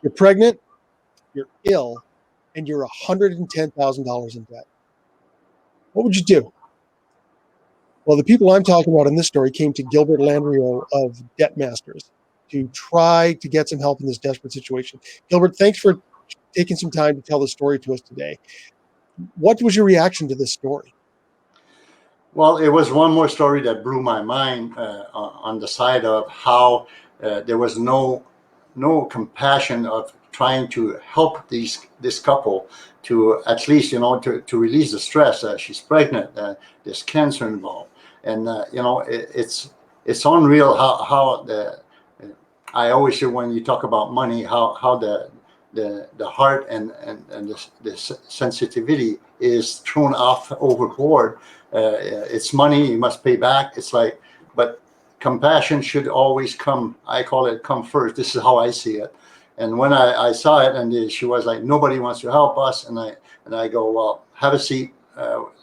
You're pregnant, you're ill, and you're $110,000 in debt. What would you do? Well, the people I'm talking about in this story came to Gilbert Landriault of Debt Masters to try to get some help in this desperate situation. Gilbert, thanks for taking some time to tell the story to us today. What was your reaction to this story? Well, it was one more story that blew my mind on the side of how there was no compassion of trying to help this couple to at least to release the stress. She's pregnant. There's cancer involved, and it's unreal how the I always say when you talk about money how the heart and the sensitivity is thrown off overboard. It's money you must pay back. It's like, but compassion should always come. I call it come first. This is how I see it. And when I saw it, and she was like, nobody wants to help us, and I go, well, have a seat.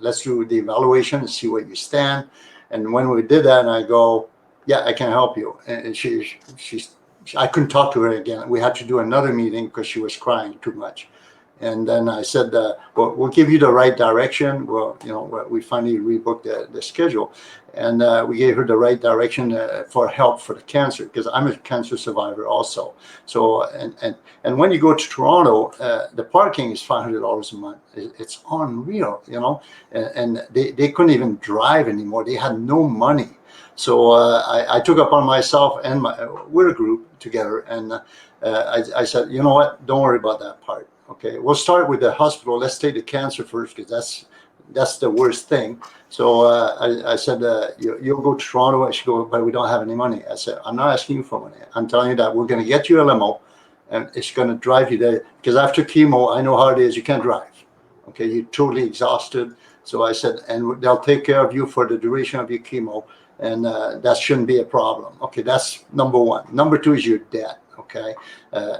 Let's do the evaluation and see where you stand. And when we did that, and I go, yeah, I can help you. And I couldn't talk to her again. We had to do another meeting because she was crying too much. And then I said, well, we'll give you the right direction. Well, we finally rebooked the schedule, and we gave her the right direction for help for the cancer, because I'm a cancer survivor also. So, and when you go to Toronto, the parking is $500 a month. It's unreal, and they couldn't even drive anymore. They had no money. So I took upon myself, and we're a group together, and I said, you know what, don't worry about that part. Okay, we'll start with the hospital. Let's take the cancer first, because that's the worst thing. So I said, you'll go to Toronto. She goes, but we don't have any money. I said, I'm not asking you for money. I'm telling you that we're going to get you a limo, and it's going to drive you there, because after chemo, I know how it is. You can't drive. Okay, you're totally exhausted. So I said, and they'll take care of you for the duration of your chemo, and that shouldn't be a problem. Okay, that's number one. Number two is your debt. Okay,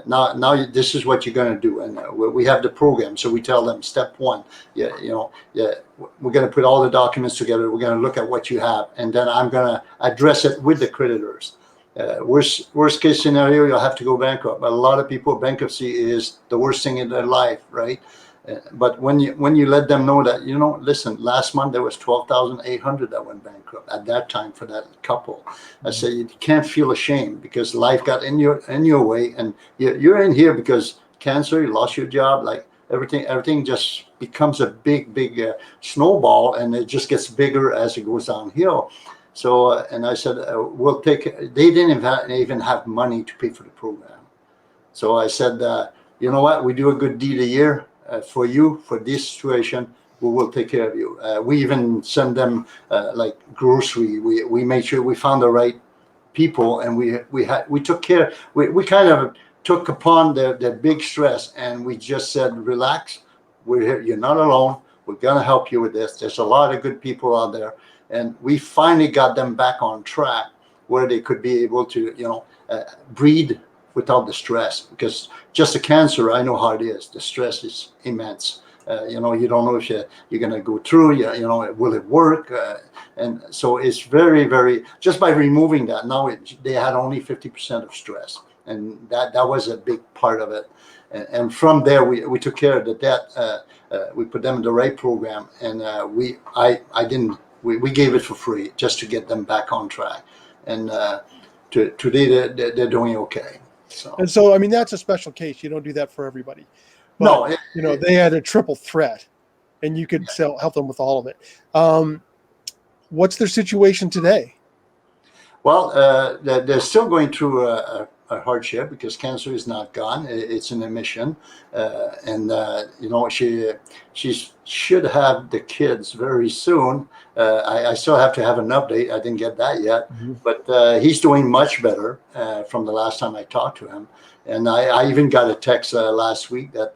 now this is what you're going to do, and we have the program. So we tell them, step one, we're going to put all the documents together. We're going to look at what you have, and then I'm going to address it with the creditors. Worst case scenario, you'll have to go bankrupt. But a lot of people, bankruptcy is the worst thing in their life, right? But when you let them know that, listen, last month there was 12,800 that went bankrupt at that time for that couple. I say you can't feel ashamed, because life got in your way, and you're in here because cancer, you lost your job, like everything just becomes a big snowball, and it just gets bigger as it goes downhill. So and I said, we'll take. They didn't even have money to pay for the program. So I said, you know what, we do a good deed a year. For you, for this situation, we will take care of you. We even send them like grocery. We made sure we found the right people, and we took care. We kind of took upon the big stress, and we just said, relax. We're here. You're not alone. We're gonna help you with this. There's a lot of good people out there, and we finally got them back on track where they could be able to, breathe without the stress, because just the cancer, I know how it is. The stress is immense. You don't know if you're going to go through, will it work? And so it's very, very, just by removing that, now they had only 50% of stress. And that was a big part of it. And from there, we took care of the debt. We put them in the right program, and we gave it for free just to get them back on track. And today they're doing okay. And so, I mean, that's a special case. You don't do that for everybody. But, no, they had a triple threat, and you could help them with all of it. What's their situation today? Well, they're still going through a hardship, because cancer is not gone. It's in remission. And she should have the kids very soon. I still have to have an update. I didn't get that yet. Mm-hmm. But he's doing much better from the last time I talked to him. And I even got a text last week that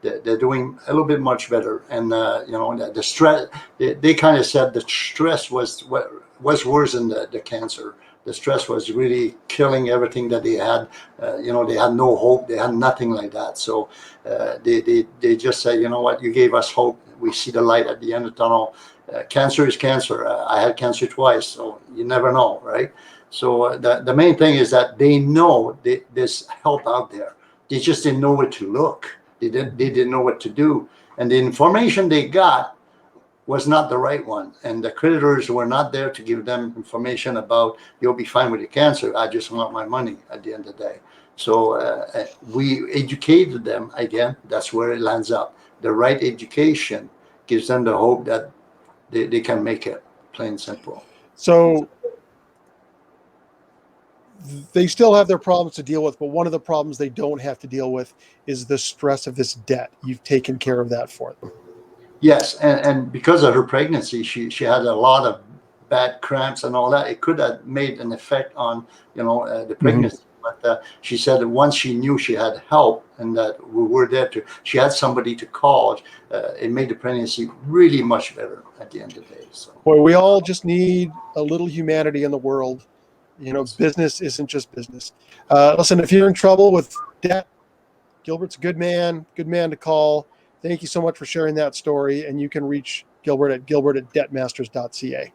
they're doing a little bit much better. And, the stress, they kind of said the stress was worse than the cancer. The stress was really killing everything that they had. They had no hope. They had nothing like that. So they just said, you know what, you gave us hope. We see the light at the end of the tunnel. Cancer is cancer. I had cancer twice, so you never know, right? So the main thing is that they know there's help out there. They just didn't know where to look. They didn't know what to do. And the information they got was not the right one. And the creditors were not there to give them information about, you'll be fine with your cancer. I just want my money at the end of the day. So we educated them. Again, that's where it lands up. The right education gives them the hope that they can make it, plain and simple. So they still have their problems to deal with, but one of the problems they don't have to deal with is the stress of this debt. You've taken care of that for them. Yes, and because of her pregnancy, she had a lot of bad cramps and all that. It could have made an effect on the pregnancy. But she said that once she knew she had help and that we were there she had somebody to call. It made the pregnancy really much better at the end of the day. So, Boy, we all just need a little humanity in the world. Business isn't just business. Listen, if you're in trouble with debt, Gilbert's a good man to call. Thank you so much for sharing that story. And you can reach Gilbert at debtmasters.ca.